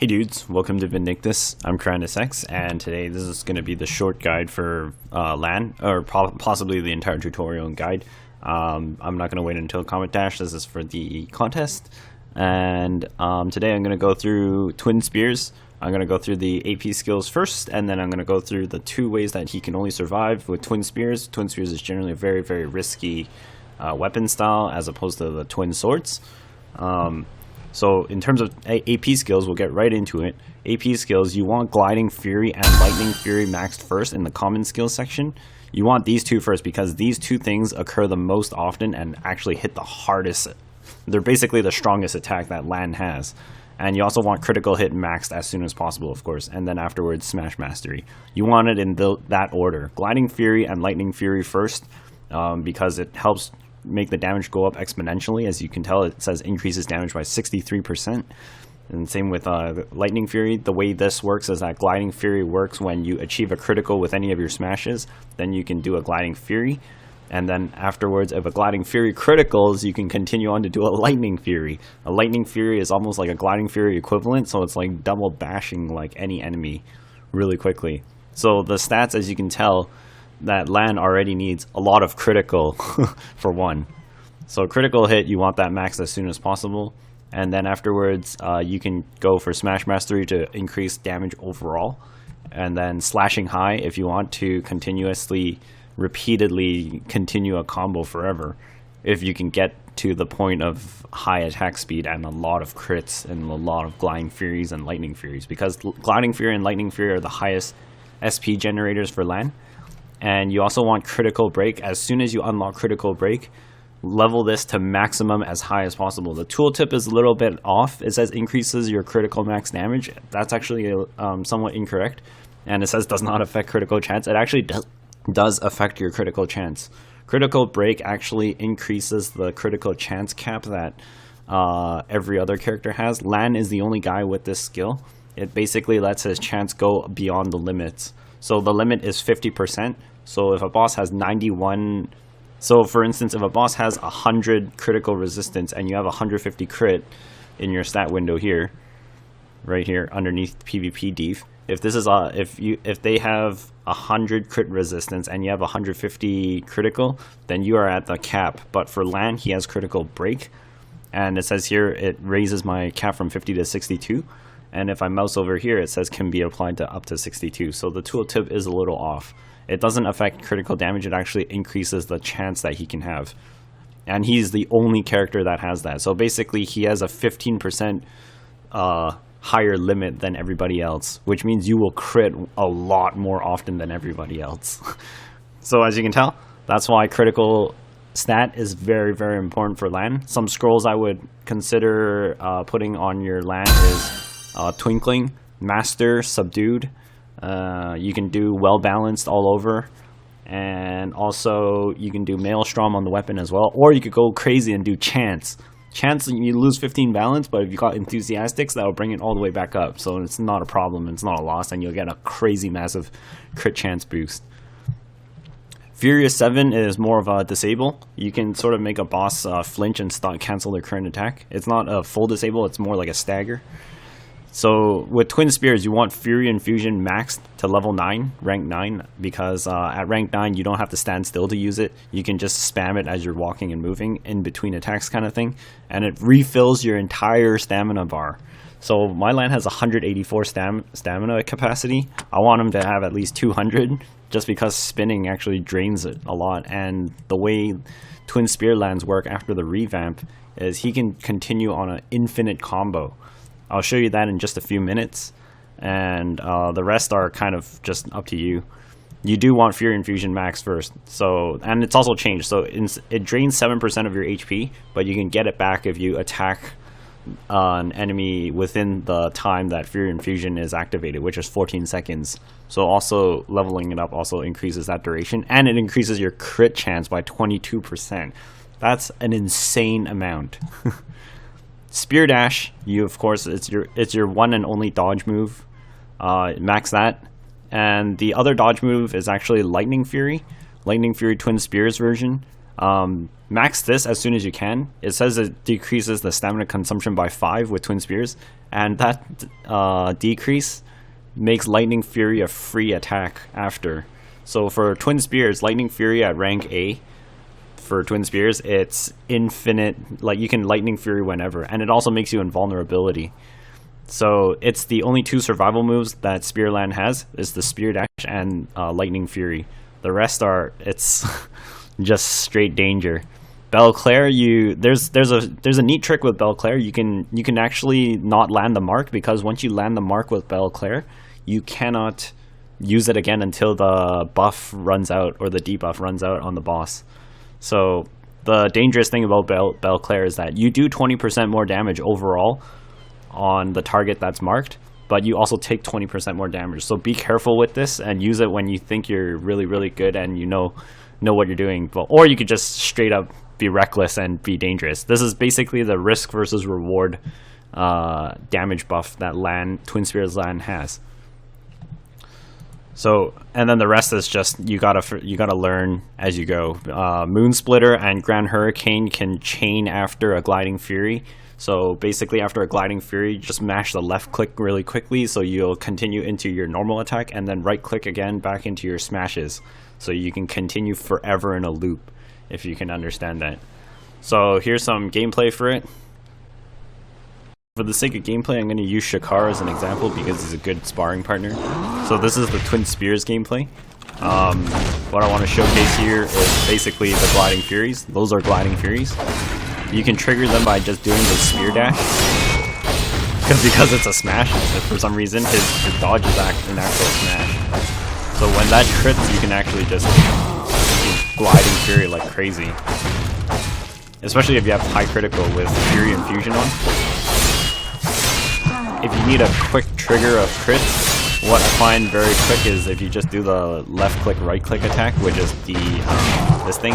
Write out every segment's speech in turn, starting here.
Hey dudes, welcome to Vindictus. I'm KrandisX, and today this is going to be the short guide for Lann, or possibly the entire tutorial and guide. I'm not going to wait until Comet Dash. This is for the contest. And today I'm going to go through Twin Spears. I'm going to go through the AP skills first, and then I'm going to go through the two ways that he can only survive with Twin Spears. Twin Spears is generally a very, very risky weapon style as opposed to the Twin Swords. So in terms of AP skills, we'll get right into it. AP skills, you want Gliding Fury and Lightning Fury maxed first in the common skills section. You want these two first because these two things occur the most often and actually hit the hardest. They're basically the strongest attack that Lann has. And you also want Critical Hit maxed as soon as possible, of course. And then afterwards, Smash Mastery. You want it in that order. Gliding Fury and Lightning Fury first because it helps make the damage go up exponentially. As you can tell, it says increases damage by 63%. And same with Lightning Fury. The way this works is that Gliding Fury works when you achieve a critical with any of your smashes. Then you can do a Gliding Fury. And then afterwards, if a Gliding Fury criticals, you can continue on to do a Lightning Fury. A Lightning Fury is almost like a Gliding Fury equivalent, so it's like double bashing like any enemy really quickly. So the stats, as you can tell, that Lann already needs a lot of critical for one. So critical hit, you want that max as soon as possible. And then afterwards, you can go for Smash Mastery to increase damage overall. And then slashing high if you want to continuously, repeatedly continue a combo forever. If you can get to the point of high attack speed and a lot of crits and a lot of Gliding Furies and Lightning Furies. Because Gliding Fury and Lightning Fury are the highest SP generators for Lann. And you also want Critical Break. As soon as you unlock Critical Break, level this to maximum as high as possible. The tooltip is a little bit off. It says increases your critical max damage. That's actually somewhat incorrect. And it says does not affect critical chance. It actually does affect your critical chance. Critical Break actually increases the critical chance cap that every other character has. Lann is the only guy with this skill. It basically lets his chance go beyond the limits. So the limit is 50%. So if a boss has 91, so for instance, if a boss has 100 critical resistance and you have 150 crit in your stat window here, right here underneath PvP Div, if this is if they have 100 crit resistance and you have 150 critical, then you are at the cap. But for Lann, he has Critical Break, and it says here it raises my cap from 50 to 62. And if I mouse over here, it says can be applied to up to 62. So the tooltip is a little off. It doesn't affect critical damage. It actually increases the chance that he can have. And he's the only character that has that. So basically, he has a 15% higher limit than everybody else, which means you will crit a lot more often than everybody else. So as you can tell, that's why critical stat is very, very important for Lann. Some scrolls I would consider putting on your Lann is Twinkling, Master, Subdued. You can do Well Balanced all over, and also you can do Maelstrom on the weapon as well, or you could go crazy and do Chance. Chance, you lose 15 balance, but if you got Enthusiastics, that'll bring it all the way back up, so it's not a problem, it's not a loss, and you'll get a crazy massive crit chance boost. Furious 7 is more of a disable. You can sort of make a boss flinch and cancel their current attack. It's not a full disable, it's more like a stagger. So with Twin Spears, you want Fury Infusion maxed to level 9, rank 9, because at rank 9 you don't have to stand still to use it. You can just spam it as you're walking and moving in between attacks kind of thing, and it refills your entire stamina bar. So my Lann has 184 stamina capacity. I want him to have at least 200, just because spinning actually drains it a lot. And the way Twin Spear Lanns work after the revamp is he can continue on an infinite combo. I'll show you that in just a few minutes, and the rest are kind of just up to you. You do want Fury Infusion max first, so, and it's also changed. So it drains 7% of your HP, but you can get it back if you attack an enemy within the time that Fury Infusion is activated, which is 14 seconds. So also leveling it up also increases that duration, and it increases your crit chance by 22%. That's an insane amount. Spear Dash, you of course, it's your one and only dodge move. Max that. And the other dodge move is actually Lightning Fury. Lightning Fury Twin Spears version. Max this as soon as you can. It says it decreases the stamina consumption by 5 with Twin Spears, and that decrease makes Lightning Fury a free attack after. So for Twin Spears, Lightning Fury at rank A, for Twin Spears, it's infinite, like you can Lightning Fury whenever, and it also makes you invulnerability. So it's the only 2 survival moves that Spear Lann has, is the Spear Dash and Lightning Fury. The rest are, it's just straight danger. Belclaire, there's a neat trick with Belclaire. You can actually not land the mark, because once you land the mark with Belclaire, you cannot use it again until the buff runs out, or the debuff runs out on the boss. So the dangerous thing about Belclaire is that you do 20% more damage overall on the target that's marked, but you also take 20% more damage. So be careful with this and use it when you think you're really, really good and you know what you're doing. Or you could just straight up be reckless and be dangerous. This is basically the risk versus reward damage buff that Twin Spears Lann has. So, and then the rest is just you gotta learn as you go. Moon Splitter and Grand Hurricane can chain after a Gliding Fury. So basically after a Gliding Fury, just mash the left click really quickly, so you'll continue into your normal attack, and then right click again back into your smashes. So you can continue forever in a loop, if you can understand that. So here's some gameplay for it. For the sake of gameplay, I'm going to use Shakar as an example because he's a good sparring partner. So this is the Twin Spears gameplay. What I want to showcase here is basically the Gliding Furies. Those are Gliding Furies. You can trigger them by just doing the Spear Dash. Because it's a smash, for some reason, his dodge is an actual smash. So when that crits, you can actually just Gliding Fury like crazy. Especially if you have high critical with Fury Infusion on. If you need a quick trigger of crits, what I find very quick is if you just do the left click, right click attack, which is the this thing.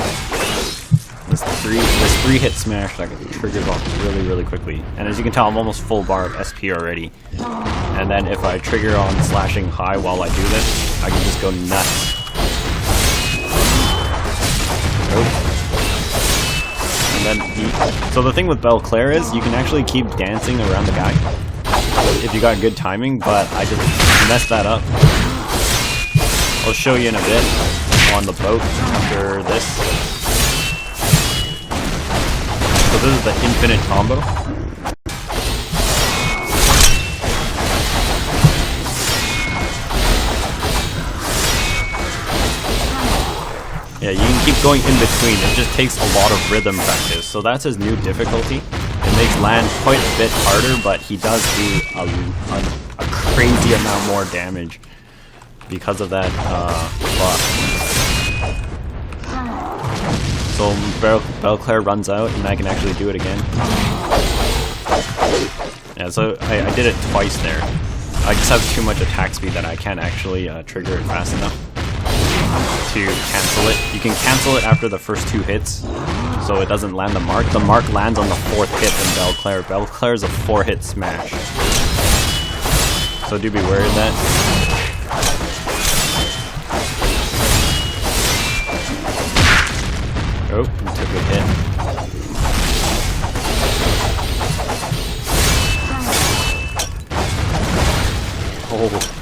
This three hit smash that triggers off really, really quickly. And as you can tell, I'm almost full bar of SP already. And then if I trigger on slashing high while I do this, I can just go nuts. And then so the thing with Belclaire is you can actually keep dancing around the guy if you got good timing, but I just messed that up. I'll show you in a bit on the boat after this. So this is the infinite combo. Yeah, you can keep going in between. It just takes a lot of rhythm practice. So that's his new difficulty. It makes Lann quite a bit harder, but he does do a crazy amount more damage because of that buff. So Belclaire runs out, and I can actually do it again. Yeah, so I did it twice there. I just have too much attack speed that I can't actually trigger it fast enough to cancel it. You can cancel it after the first 2 hits, so it doesn't land the mark. The mark lands on the 4th hit in Belclaire. Belclaire is a 4-hit smash. So do be wary of that. Oh, took a hit. Oh.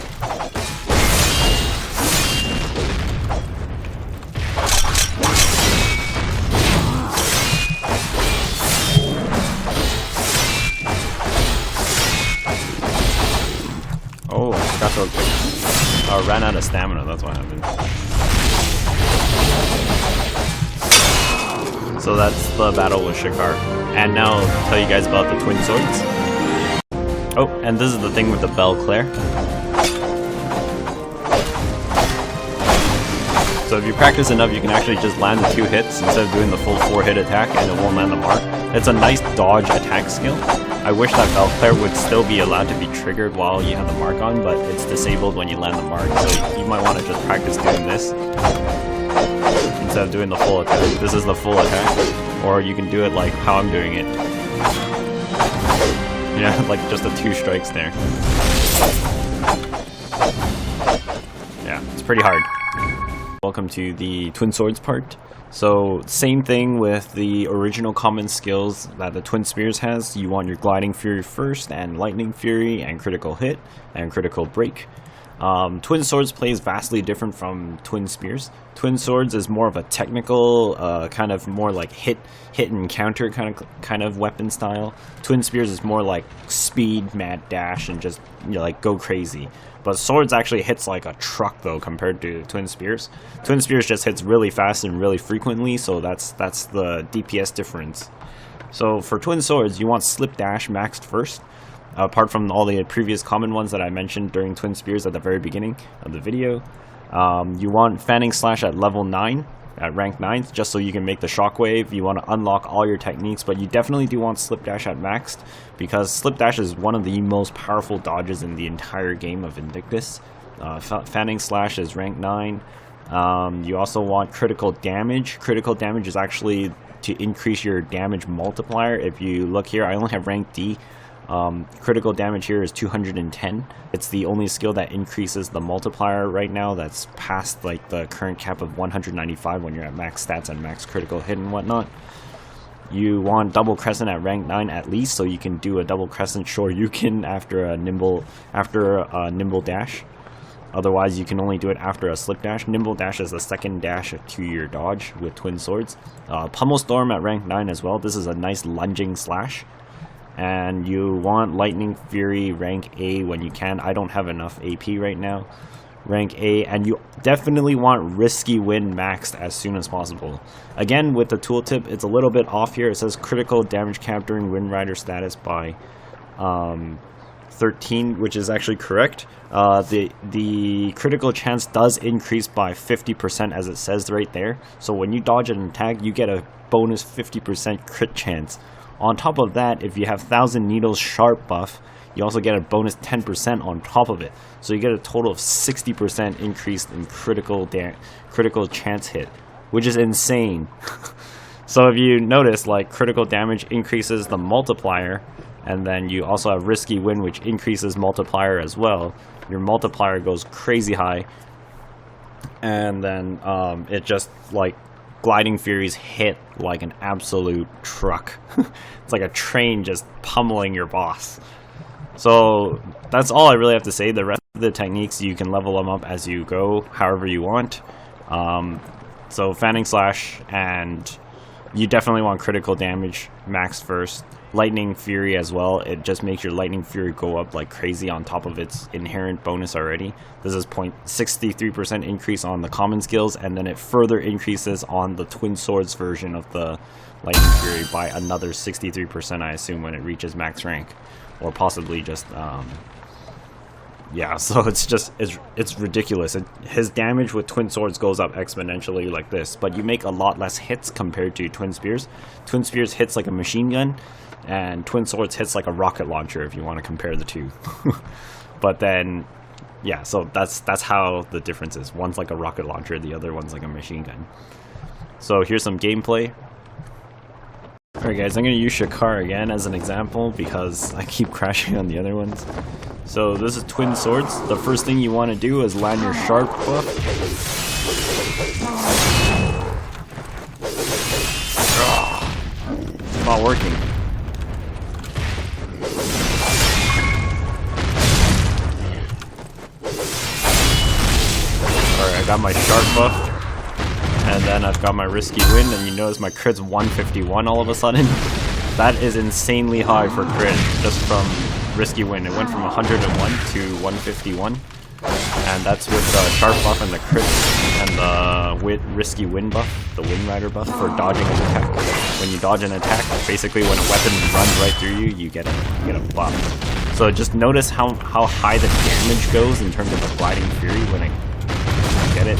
Oh, I forgot to... I ran out of stamina, that's what happened. So that's the battle with Shakar. And now I'll tell you guys about the Twin Swords. Oh, and this is the thing with the Belclaire. So if you practice enough, you can actually just land the 2 hits instead of doing the full 4-hit attack, and it won't land the mark. It's a nice dodge attack skill. I wish that Belclaire would still be allowed to be triggered while you have the mark on, but it's disabled when you land the mark, so you might want to just practice doing this instead of doing the full attack. This is the full attack, or you can do it like how I'm doing it. Yeah, like just the 2 strikes there. Yeah, it's pretty hard. Welcome to the Twin Swords part. So same thing with the original common skills that the Twin Spears has. You want your Gliding Fury first, and Lightning Fury, and Critical Hit, and Critical Break. Twin Swords plays vastly different from Twin Spears. Twin Swords is more of a technical, kind of more like hit and counter kind of weapon style. Twin Spears is more like speed, mad dash, and just, you know, like go crazy. But Swords actually hits like a truck though compared to Twin Spears. Twin Spears just hits really fast and really frequently, so that's the DPS difference. So for Twin Swords, you want Slip Dash maxed first. Apart from all the previous common ones that I mentioned during Twin Spears at the very beginning of the video. You want Fanning Slash at level 9, at rank 9, just so you can make the Shockwave. You want to unlock all your techniques, but you definitely do want Slip Dash at maxed, because Slip Dash is one of the most powerful dodges in the entire game of Vindictus. Fanning Slash is rank 9. You also want Critical Damage. Critical Damage is actually to increase your damage multiplier. If you look here, I only have rank D. Critical damage here is 210. It's the only skill that increases the multiplier right now. That's past like the current cap of 195 when you're at max stats and max critical hit and whatnot. You want Double Crescent at rank 9 at least, so you can do a Double Crescent Shoryuken after a nimble dash. Otherwise, you can only do it after a Slip Dash. Nimble Dash is the second dash to your dodge with Twin Swords. Pummel Storm at rank 9 as well. This is a nice lunging slash. And you want Lightning Fury rank A when you can. I don't have enough AP right now. Rank A, and you definitely want Risky Wind maxed as soon as possible. Again, with the tooltip, it's a little bit off here. It says critical damage cap during Wind Rider status by 13, which is actually correct. The critical chance does increase by 50%, as it says right there. So when you dodge an attack, you get a bonus 50% crit chance. On top of that, if you have 1000 Needles Sharp buff, you also get a bonus 10% on top of it. So you get a total of 60% increase in critical chance hit, which is insane. So if you notice, like, critical damage increases the multiplier, and then you also have Risky Wind, which increases multiplier as well. Your multiplier goes crazy high, and then it just, like, Gliding Furies hit like an absolute truck. It's like a train just pummeling your boss. So that's all I really have to say. The rest of the techniques, you can level them up as you go, however you want. So Fanning Slash, and you definitely want critical damage max first. Lightning Fury as well. It just makes your Lightning Fury go up like crazy on top of its inherent bonus already. This is 0.63% increase on the common skills, and then it further increases on the Twin Swords version of the Lightning Fury by another 63%, I assume, when it reaches max rank. Or possibly just, yeah, so it's ridiculous. His damage with Twin Swords goes up exponentially like this, but you make a lot less hits compared to Twin Spears. Twin Spears hits like a machine gun, and Twin Swords hits like a rocket launcher, if you want to compare the two. But then, yeah, so that's how the difference is. One's like a rocket launcher, the other one's like a machine gun. So here's some gameplay. Alright guys, I'm going to use Shakar again as an example because I keep crashing on the other ones. So this is Twin Swords. The first thing you want to do is land your Sharp buff. It's not working. Alright, I got my Sharp buff. And then I've got my Risky Wind, and you notice my crit's 151 all of a sudden. That is insanely high for crit, just from Risky Wind. It went from 101 to 151. And that's with the Sharp buff and the crit, and the Risky Wind buff, the Wind Rider buff for dodging an attack. When you dodge an attack, basically when a weapon runs right through you, you get a buff. So just notice how high the damage goes in terms of the Gliding Fury when I get it.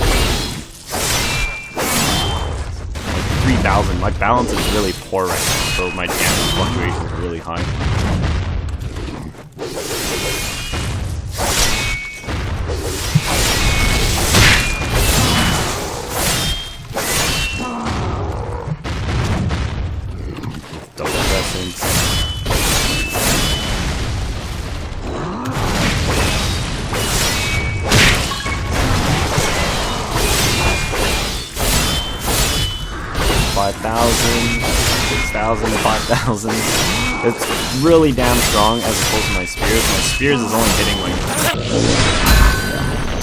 3,000. My balance is really poor right now, so my damage fluctuations are really high. Double Crescents. 5,000, 6,000, 5,000. It's really damn strong as opposed to my spears. My spears is only hitting like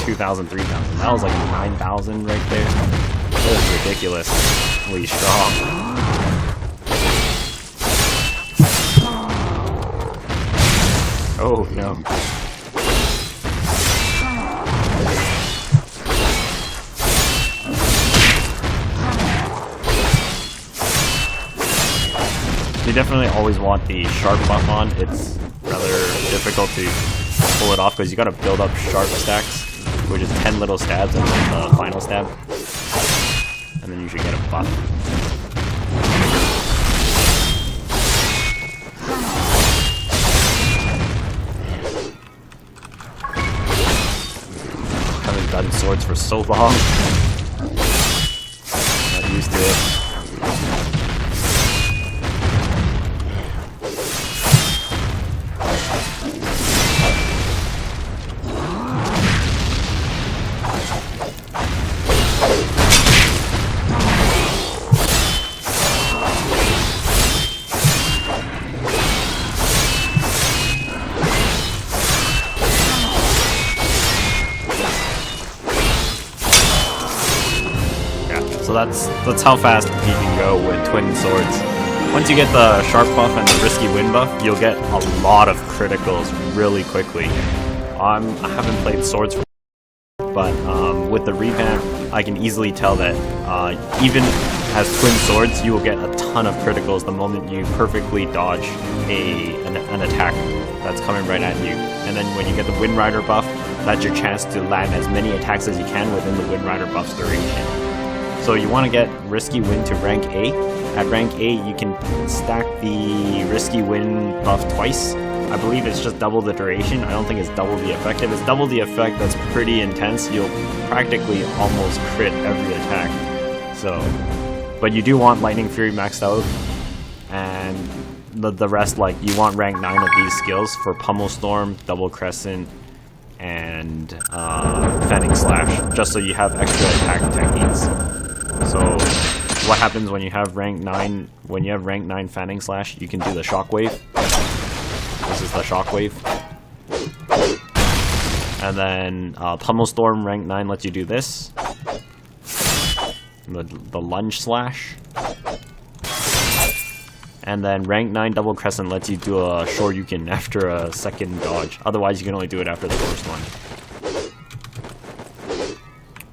2,000, 3,000. That was like 9,000 right there. That was ridiculously strong. Oh no. You definitely always want the sharp buff on. It's rather difficult to pull it off because you gotta build up sharp stacks, which is 10 little stabs and then the final stab. And then you should get a buff. Haven't done swords for so long. Not used to it. So that's how fast you can go with twin swords. Once you get the sharp buff and the risky wind buff, you'll get a lot of criticals really quickly. I haven't played swords for, but with the revamp, I can easily tell that even as twin swords, you will get a ton of criticals the moment you perfectly dodge an attack that's coming right at you. And then when you get the Wind Rider buff, that's your chance to land as many attacks as you can within the Wind Rider buff's duration. So you want to get Risky Wind to rank A. At rank A, you can stack the Risky Wind buff twice. I believe it's just double the duration. I don't think it's double the effect. If it's double the effect, that's pretty intense. You'll practically almost crit every attack. So, but you do want Lightning Fury maxed out. And the rest, like, you want rank 9 of these skills for Pummel Storm, Double Crescent, and Fanning Slash, just so you have extra attack techniques. So what happens when you have rank 9? When you have rank 9 Fanning Slash, you can do the Shockwave. This is the Shockwave. And then Pummel Storm rank 9 lets you do this. The Lunge Slash. And then rank 9 Double Crescent lets you do a Shoryuken after a second dodge. Otherwise, you can only do it after the first one.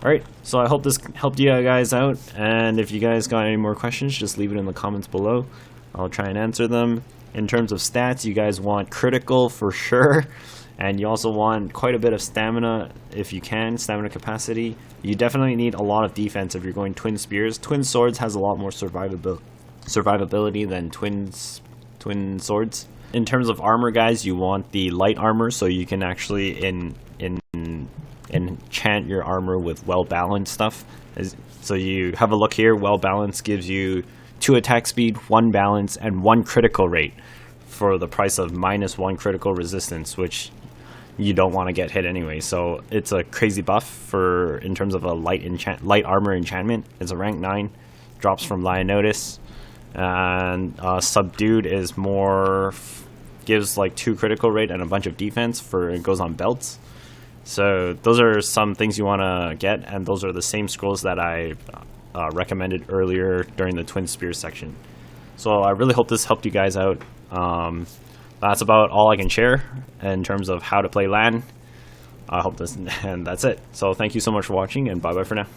Alright, so I hope this helped you guys out, and if you guys got any more questions, just leave it in the comments below. I'll try and answer them. In terms of stats, you guys want critical for sure, and you also want quite a bit of stamina if you can, stamina capacity. You definitely need a lot of defense if you're going twin spears. Twin swords has a lot more survivability than twin swords. In terms of armor, guys, you want the light armor, so you can actually enchant your armor with well-balanced stuff. So you have a look here. Well-balanced gives you 2 attack speed, 1 balance, and 1 critical rate for the price of -1 critical resistance, which you don't want to get hit anyway. So it's a crazy buff for in terms of a light armor enchantment. It's a rank 9, drops from Leonidas, and Subdued is more, gives like 2 critical rate and a bunch of defense for it goes on belts. So those are some things you want to get, and those are the same scrolls that I recommended earlier during the Twin Spears section. So I really hope this helped you guys out. That's about all I can share in terms of how to play Lann. I hope this, and that's it. So thank you so much for watching, and bye bye for now.